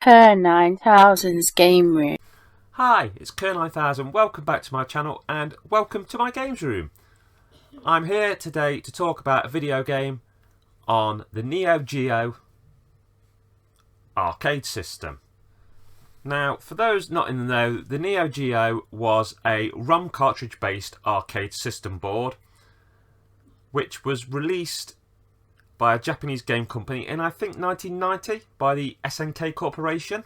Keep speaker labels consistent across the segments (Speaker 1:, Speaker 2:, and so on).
Speaker 1: KERR9000'S game room.
Speaker 2: Hi, it's KERR9000. Welcome back to my channel and welcome to my games room. I'm here today to talk about a video game on the Neo Geo arcade system. Now, for those not in the know, the Neo Geo was a ROM cartridge based arcade system board which was released by a Japanese game company in I think 1990 by the SNK Corporation.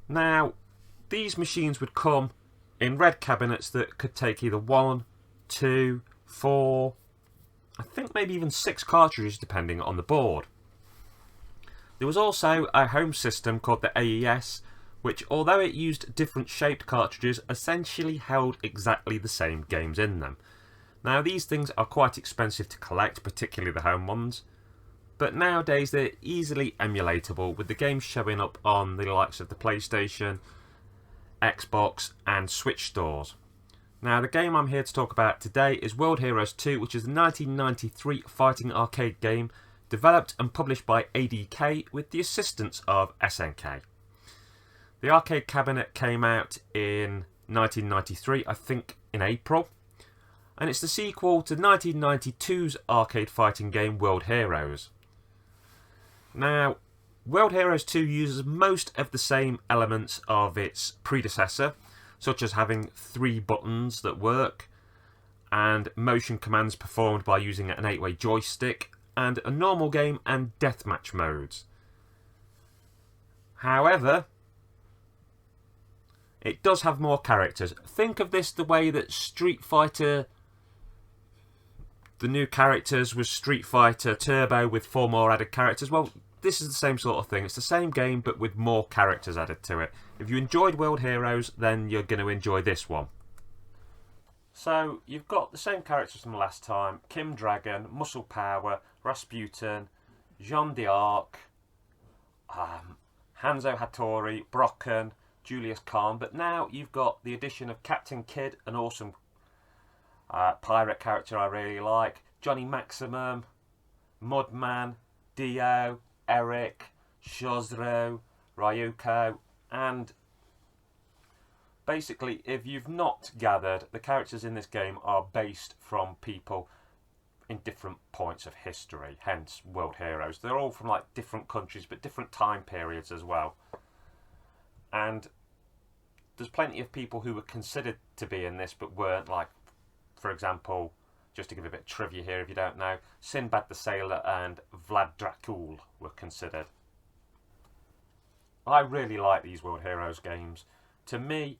Speaker 2: Now, these machines would come in red cabinets that could take either 1, 2, 4, I think maybe even 6 cartridges depending on the board. There was also a home system called the AES, which although it used different shaped cartridges, essentially held exactly the same games in them. Now these things are quite expensive to collect, particularly the home ones, but nowadays they're easily emulatable with the games showing up on the likes of the PlayStation, Xbox and Switch stores. Now the game I'm here to talk about today is World Heroes 2, which is a 1993 fighting arcade game developed and published by ADK with the assistance of SNK. The arcade cabinet came out in 1993, I think in April, and it's the sequel to 1992's arcade fighting game World Heroes. Now, World Heroes 2 uses most of the same elements of its predecessor, such as having 3 buttons that work, and motion commands performed by using an 8-way joystick, and a normal game and deathmatch modes. However, it does have more characters. Think of this the way that Street Fighter, the new characters was Street Fighter Turbo with 4 more added characters. Well, this is the same sort of thing. It's the same game but with more characters added to it. If you enjoyed World Heroes, then you're going to enjoy this one. So, you've got the same characters from last time. Kim Dragon, Muscle Power, Rasputin, Jeanne d'Arc, Hanzo Hattori, Brocken, Julius Khan. But now you've got the addition of Captain Kidd, an awesome pirate character I really like, Johnny Maximum, Mudman, Dio, Eric, Shozro, Ryuko, and basically, if you've not gathered, the characters in this game are based from people in different points of history, hence World Heroes. They're all from like different countries, but different time periods as well. And there's plenty of people who were considered to be in this, but weren't, like, for example, just to give a bit of trivia here if you don't know, Sinbad the Sailor and Vlad Dracul were considered. I really like these World Heroes games. To me,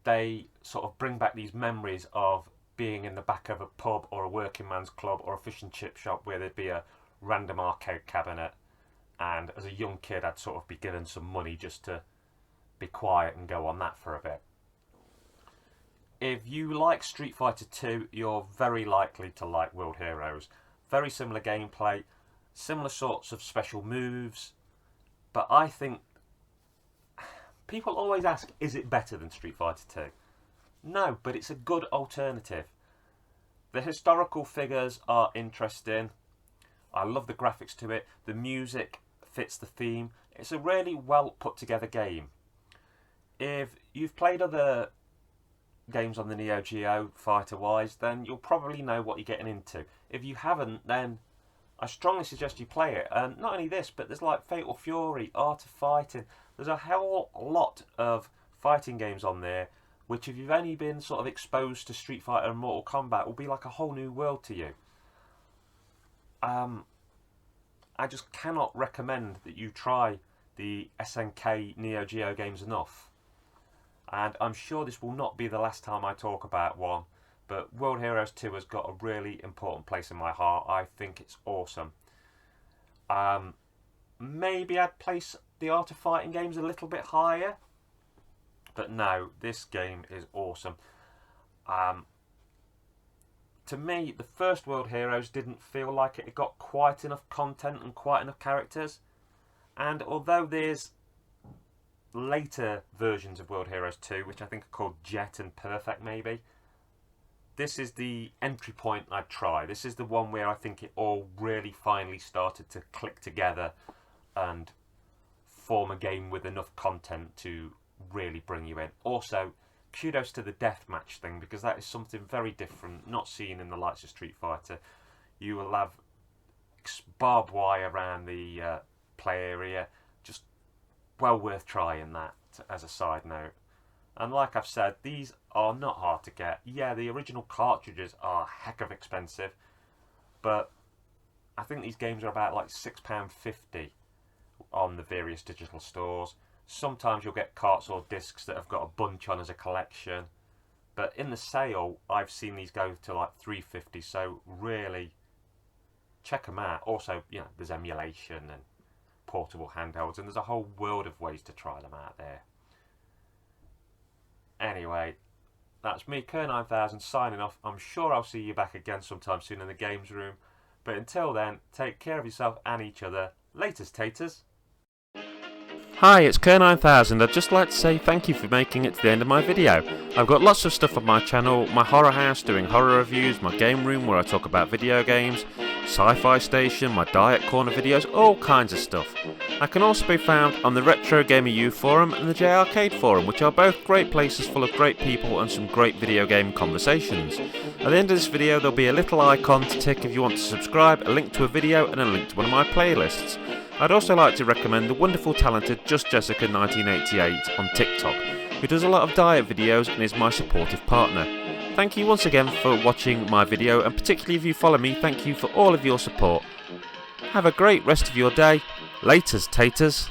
Speaker 2: they sort of bring back these memories of being in the back of a pub or a working man's club or a fish and chip shop where there'd be a random arcade cabinet, and as a young kid I'd sort of be given some money just to be quiet and go on that for a bit. If you like Street Fighter 2, you're very likely to like World Heroes. Very similar gameplay, similar sorts of special moves, but I think people always ask, is it better than Street Fighter 2? No, but it's a good alternative. The historical figures are interesting. I love the graphics to it. The music fits the theme. It's a really well put together game. If you've played other games on the Neo Geo fighter-wise, then you'll probably know what you're getting into. If you haven't, then I strongly suggest you play it. And not only this, but there's like Fatal Fury, Art of Fighting. There's a whole lot of fighting games on there, which if you've only been sort of exposed to Street Fighter and Mortal Kombat, will be like a whole new world to you. I just cannot recommend that you try the SNK Neo Geo games enough. And I'm sure this will not be the last time I talk about one, but World Heroes 2 has got a really important place in my heart. I think it's awesome. Maybe I'd place the Art of Fighting games a little bit higher, but no, this game is awesome. To me, the first World Heroes didn't feel like it got quite enough content and quite enough characters. And although there's later versions of World Heroes 2, which I think are called Jet and Perfect maybe, this is the entry point I'd try. This is the one where I think it all really finally started to click together and form a game with enough content to really bring you in. Also, kudos to the deathmatch thing, because that is something very different, not seen in the likes of Street Fighter. You will have barbed wire around the play area, just well worth trying that as a side note. And like I've said, these are not hard to get. Yeah, the original cartridges are a heck of expensive, but I think these games are about like £6.50 on the various digital stores. Sometimes you'll get carts or discs that have got a bunch on as a collection, but in the sale I've seen these go to like £3.50, so really check them out. Also, you know, there's emulation and portable handhelds, and there's a whole world of ways to try them out there. Anyway, that's me, KERR9000'S, signing off. I'm sure I'll see you back again sometime soon in the games room, but until then, take care of yourself and each other. Laters, taters. Hi, it's KERR9000'S. I'd just like to say thank you for making it to the end of my video. I've got lots of stuff on my channel, my horror house doing horror reviews, my game room where I talk about video games, Sci-Fi Station, my Diet Corner videos, all kinds of stuff. I can also be found on the Retro Gamer U forum and the J Arcade forum, which are both great places full of great people and some great video game conversations. At the end of this video there'll be a little icon to tick if you want to subscribe, a link to a video and a link to one of my playlists. I'd also like to recommend the wonderful talented Just Jessica 1988 on TikTok, who does a lot of diet videos and is my supportive partner. Thank you once again for watching my video, and particularly if you follow me, thank you for all of your support. Have a great rest of your day. Laters, taters.